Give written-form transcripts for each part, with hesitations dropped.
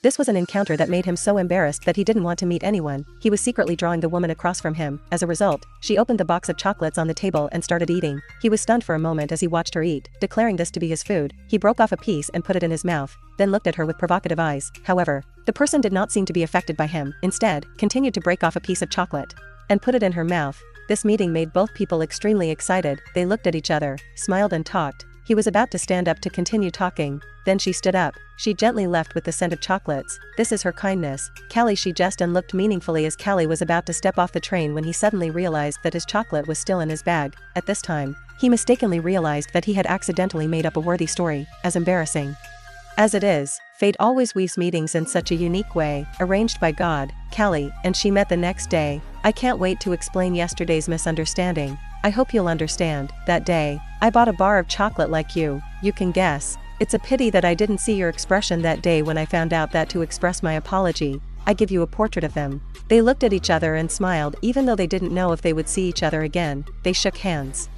This was an encounter that made him so embarrassed that he didn't want to meet anyone. He was secretly drawing the woman across from him. As a result, she opened the box of chocolates on the table and started eating. He was stunned for a moment as he watched her eat, declaring this to be his food. He broke off a piece and put it in his mouth, then looked at her with provocative eyes. However, the person did not seem to be affected by him, instead, continued to break off a piece of chocolate and put it in her mouth. This meeting made both people extremely excited. They looked at each other, smiled and talked. He was about to stand up to continue talking. Then she stood up. She gently left with the scent of chocolates. This is her kindness. Callie, she just and looked meaningfully as Callie was about to step off the train when he suddenly realized that his chocolate was still in his bag. At this time, he mistakenly realized that he had accidentally made up a worthy story, as embarrassing as it is. Fate always weaves meetings in such a unique way, arranged by God. Callie and she met the next day. I can't wait to explain yesterday's misunderstanding. I hope you'll understand. That day, I bought a bar of chocolate like you can guess. It's a pity that I didn't see your expression that day when I found out that to express my apology, I give you a portrait of them. They looked at each other and smiled even though they didn't know if they would see each other again. They shook hands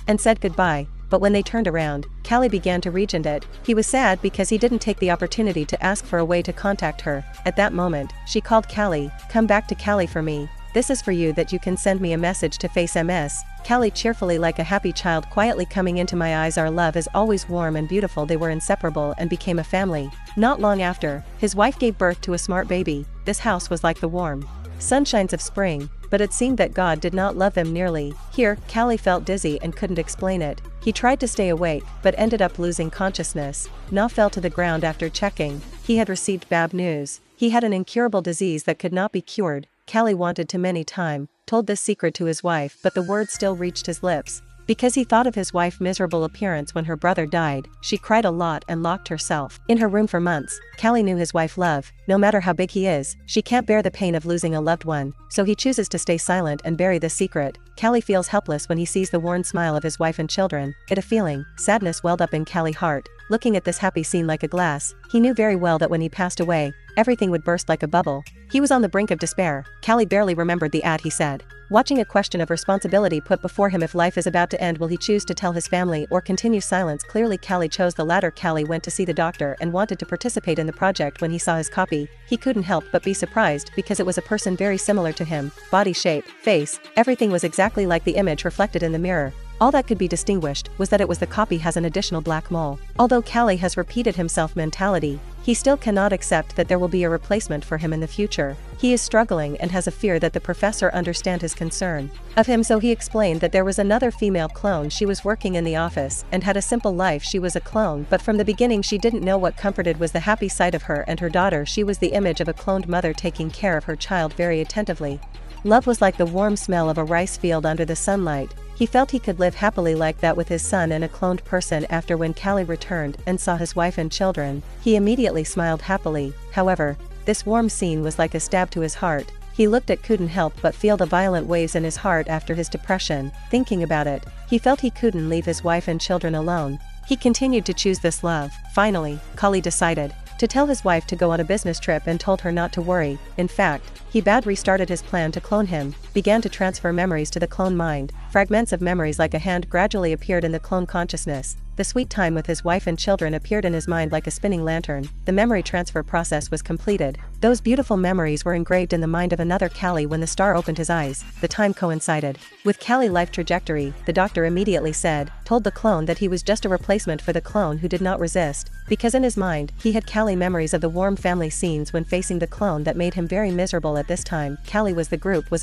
and said goodbye, but when they turned around, Callie began to reach it. He was sad because he didn't take the opportunity to ask for a way to contact her. At that moment, she called Callie, come back to Callie for me. This is for you that you can send me a message to face MS. Callie cheerfully like a happy child quietly coming into my eyes. Our love is always warm and beautiful. They were inseparable and became a family. Not long after, his wife gave birth to a smart baby. This house was like the warm sunshines of spring, but it seemed that God did not love them nearly. Here, Callie felt dizzy and couldn't explain it. He tried to stay awake, but ended up losing consciousness. Na fell to the ground after checking. He had received bad news. He had an incurable disease that could not be cured. Callie wanted to many times, told this secret to his wife, but the words still reached his lips. Because he thought of his wife's miserable appearance when her brother died, she cried a lot and locked herself in her room for months. Callie knew his wife love, no matter how big he is, she can't bear the pain of losing a loved one, so he chooses to stay silent and bury this secret. Callie feels helpless when he sees the worn smile of his wife and children. A feeling, sadness welled up in Callie's heart. Looking at this happy scene like a glass, he knew very well that when he passed away, everything would burst like a bubble. He was on the brink of despair. Callie barely remembered the ad he said. Watching a question of responsibility put before him: if life is about to end, will he choose to tell his family or continue silence? Clearly Callie chose the latter. Callie went to see the doctor and wanted to participate in the project. When he saw his copy, he couldn't help but be surprised because it was a person very similar to him. Body shape, face, everything was exactly like the image reflected in the mirror. All that could be distinguished was that it was the copy has an additional black mole. Although Callie has repeated himself mentality, he still cannot accept that there will be a replacement for him in the future. He is struggling and has a fear that the professor understand his concern of him, so he explained that there was another female clone. She was working in the office and had a simple life. She was a clone, but from the beginning she didn't know what comforted was the happy sight of her and her daughter. She was the image of a cloned mother taking care of her child very attentively. Love was like the warm smell of a rice field under the sunlight. He felt he could live happily like that with his son and a cloned person. After when Callie returned and saw his wife and children, he immediately smiled happily. However, this warm scene was like a stab to his heart. He looked at couldn't help but feel the violent waves in his heart after his depression. Thinking about it, he felt he couldn't leave his wife and children alone. He continued to choose this love. Finally, Callie decided to tell his wife to go on a business trip and told her not to worry. In fact, he restarted his plan to clone him, began to transfer memories to the clone mind. Fragments of memories like a hand gradually appeared in the clone consciousness. The sweet time with his wife and children appeared in his mind like a spinning lantern. The memory transfer process was completed. Those beautiful memories were engraved in the mind of another Callie. When the star opened his eyes, the time coincided with Callie's life trajectory. The doctor immediately told the clone that he was just a replacement for the clone, who did not resist, because in his mind, he had Callie memories of the warm family scenes when facing the clone that made him very miserable at this time. Callie was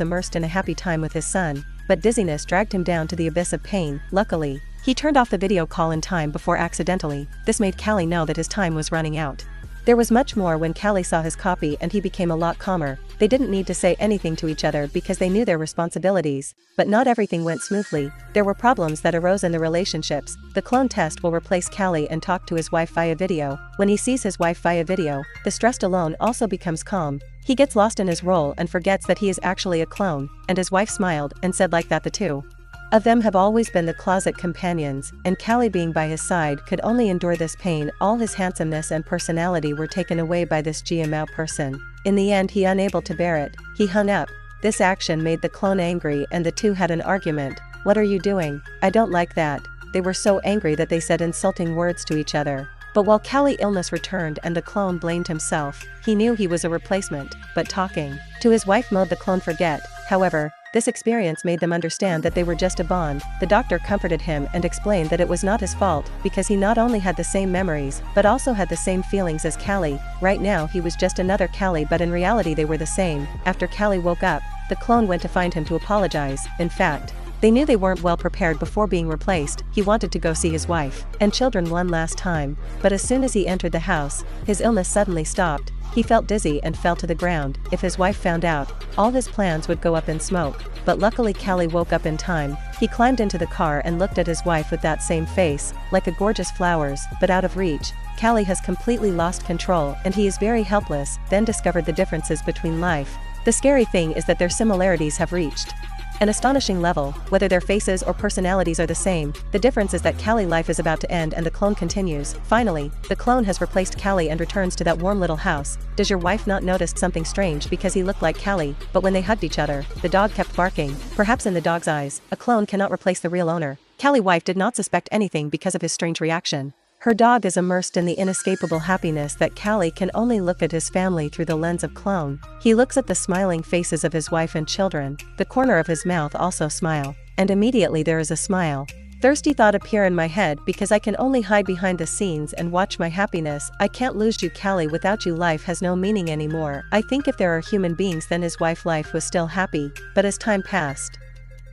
immersed in a happy time with his son, but dizziness dragged him down to the abyss of pain. Luckily, he turned off the video call in time before accidentally. This made Callie know that his time was running out. There was much more when Callie saw his copy, and he became a lot calmer. They didn't need to say anything to each other because they knew their responsibilities, but not everything went smoothly. There were problems that arose in the relationships. The clone test will replace Callie and talk to his wife via video. When he sees his wife via video, the stressed alone also becomes calm. He gets lost in his role and forgets that he is actually a clone, and his wife smiled and said like that the two of them have always been the closet companions, and Callie being by his side could only endure this pain. All his handsomeness and personality were taken away by this GMO person. In the end, he unable to bear it, he hung up. This action made the clone angry and the two had an argument. What are you doing? I don't like that. They were so angry that they said insulting words to each other. But while Callie's illness returned and the clone blamed himself, he knew he was a replacement, but talking to his wife made the clone forget. However, this experience made them understand that they were just a bond. The doctor comforted him and explained that it was not his fault, because he not only had the same memories, but also had the same feelings as Callie. Right now he was just another Callie, but in reality they were the same. After Callie woke up, the clone went to find him to apologize. In fact, they knew they weren't well prepared before being replaced. He wanted to go see his wife and children one last time, but as soon as he entered the house, his illness suddenly stopped. He felt dizzy and fell to the ground. If his wife found out, all his plans would go up in smoke. But luckily Callie woke up in time. He climbed into the car and looked at his wife with that same face, like a gorgeous flowers, but out of reach. Callie has completely lost control and he is very helpless, then discovered the differences between life. The scary thing is that their similarities have reached an astonishing level. Whether their faces or personalities are the same, the difference is that Callie's life is about to end and the clone continues. Finally, the clone has replaced Callie and returns to that warm little house. Does your wife not notice something strange because he looked like Callie? But when they hugged each other, the dog kept barking. Perhaps in the dog's eyes, a clone cannot replace the real owner. Callie's wife did not suspect anything because of his strange reaction. Her dog is immersed in the inescapable happiness that Callie can only look at his family through the lens of clone. He looks at the smiling faces of his wife and children. The corner of his mouth also smile. And immediately there is a smile. Thirsty thought appear in my head because I can only hide behind the scenes and watch my happiness. I can't lose you, Callie. Without you life has no meaning anymore. I think if there are human beings then his wife life was still happy. But as time passed,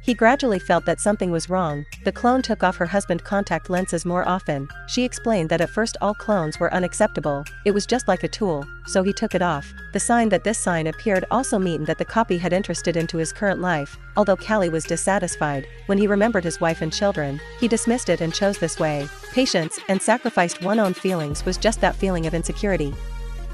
he gradually felt that something was wrong. The clone took off her husband's contact lenses more often. She explained that at first all clones were unacceptable. It was just like a tool, so he took it off. The sign that this sign appeared also meant that the copy had interested into his current life. Although Callie was dissatisfied, when he remembered his wife and children, he dismissed it and chose this way. Patience and sacrificed one's own feelings was just that feeling of insecurity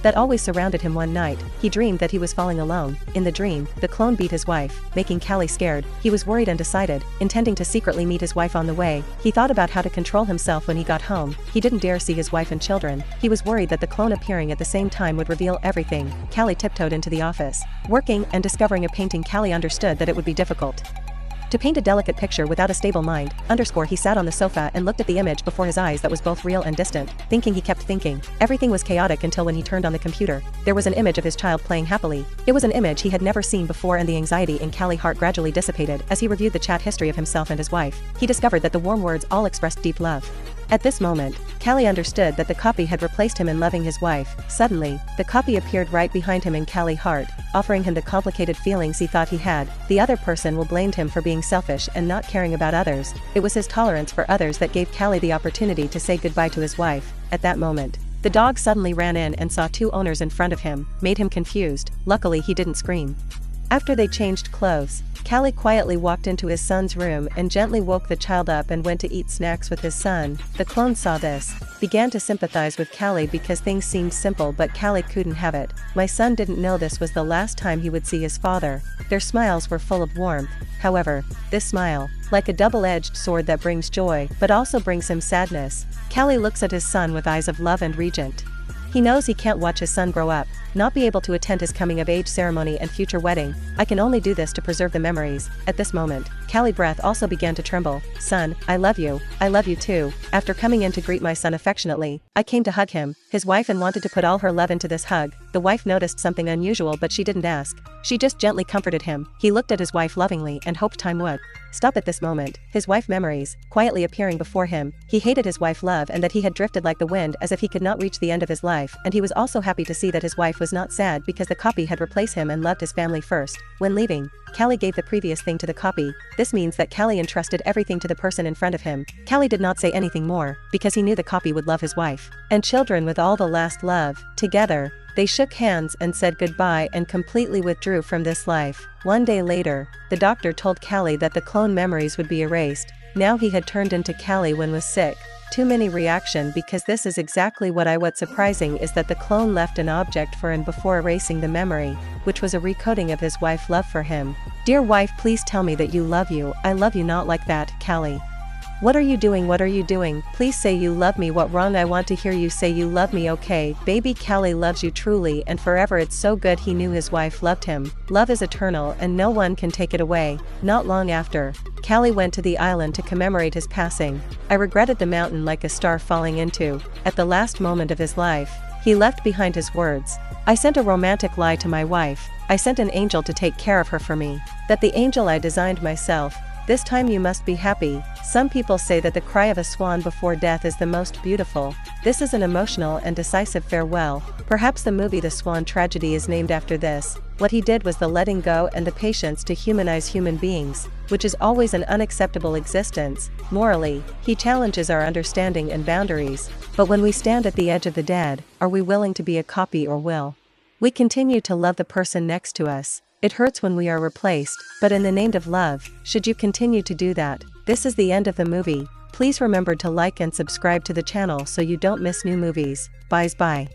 that always surrounded him. One night, he dreamed that he was falling alone. In the dream, the clone beat his wife, making Callie scared. He was worried and decided, intending to secretly meet his wife on the way. He thought about how to control himself when he got home. He didn't dare see his wife and children. He was worried that the clone appearing at the same time would reveal everything. Callie tiptoed into the office. Working and discovering a painting, Callie understood that it would be difficult to paint a delicate picture without a stable mind. He sat on the sofa and looked at the image before his eyes that was both real and distant. He kept thinking. Everything was chaotic until when he turned on the computer, there was an image of his child playing happily. It was an image he had never seen before and the anxiety in Callie's heart gradually dissipated. As he reviewed the chat history of himself and his wife, he discovered that the warm words all expressed deep love. At this moment, Callie understood that the copy had replaced him in loving his wife. Suddenly, the copy appeared right behind him in Callie's heart, offering him the complicated feelings he thought he had. The other person will blamed him for being selfish and not caring about others. It was his tolerance for others that gave Callie the opportunity to say goodbye to his wife. At that moment, the dog suddenly ran in and saw two owners in front of him, made him confused. Luckily he didn't scream. After they changed clothes, Callie quietly walked into his son's room and gently woke the child up and went to eat snacks with his son. The clone saw this, began to sympathize with Callie because things seemed simple but Callie couldn't have it. My son didn't know this was the last time he would see his father. Their smiles were full of warmth. However, this smile, like a double-edged sword that brings joy but also brings him sadness. Callie looks at his son with eyes of love and regret. He knows he can't watch his son grow up, not be able to attend his coming-of-age ceremony and future wedding. I can only do this to preserve the memories. At this moment, Callie's breath also began to tremble. Son, I love you too. After coming in to greet my son affectionately, I came to hug him, his wife, and wanted to put all her love into this hug. The wife noticed something unusual but she didn't ask. She just gently comforted him. He looked at his wife lovingly and hoped time would stop at this moment. His wife memories, quietly appearing before him. He hated his wife love and that he had drifted like the wind as if he could not reach the end of his life, and he was also happy to see that his wife was not sad because the copy had replaced him and loved his family first. When leaving, Callie gave the previous thing to the copy. This means that Callie entrusted everything to the person in front of him. Callie did not say anything more, because he knew the copy would love his wife and children with all the last love. Together, they shook hands and said goodbye and completely withdrew from this life. One day later, the doctor told Callie that the clone memories would be erased. Now he had turned into Callie when was sick. Too many reaction because this is exactly what's surprising is that the clone left an object for him before erasing the memory, which was a recoding of his wife's love for him. Dear wife, please tell me that you love you. I love you not like that, Callie. What are you doing? What are you doing? Please say you love me. What wrong? I want to hear you say you love me. Okay, baby, Callie loves you truly and forever. It's so good he knew his wife loved him. Love is eternal and no one can take it away. Not long after, Callie went to the island to commemorate his passing. I regretted the mountain like a star falling into. At the last moment of his life, he left behind his words. I sent a romantic lie to my wife. I sent an angel to take care of her for me. That the angel I designed myself. This time you must be happy. Some people say that the cry of a swan before death is the most beautiful. This is an emotional and decisive farewell. Perhaps the movie The Swan Tragedy is named after this. What he did was the letting go and the patience to humanize human beings, which is always an unacceptable existence. Morally, he challenges our understanding and boundaries. But when we stand at the edge of the dead, are we willing to be a copy or will we continue to love the person next to us? It hurts when we are replaced, but in the name of love, should you continue to do that? This is the end of the movie. Please remember to like and subscribe to the channel so you don't miss new movies. Bye.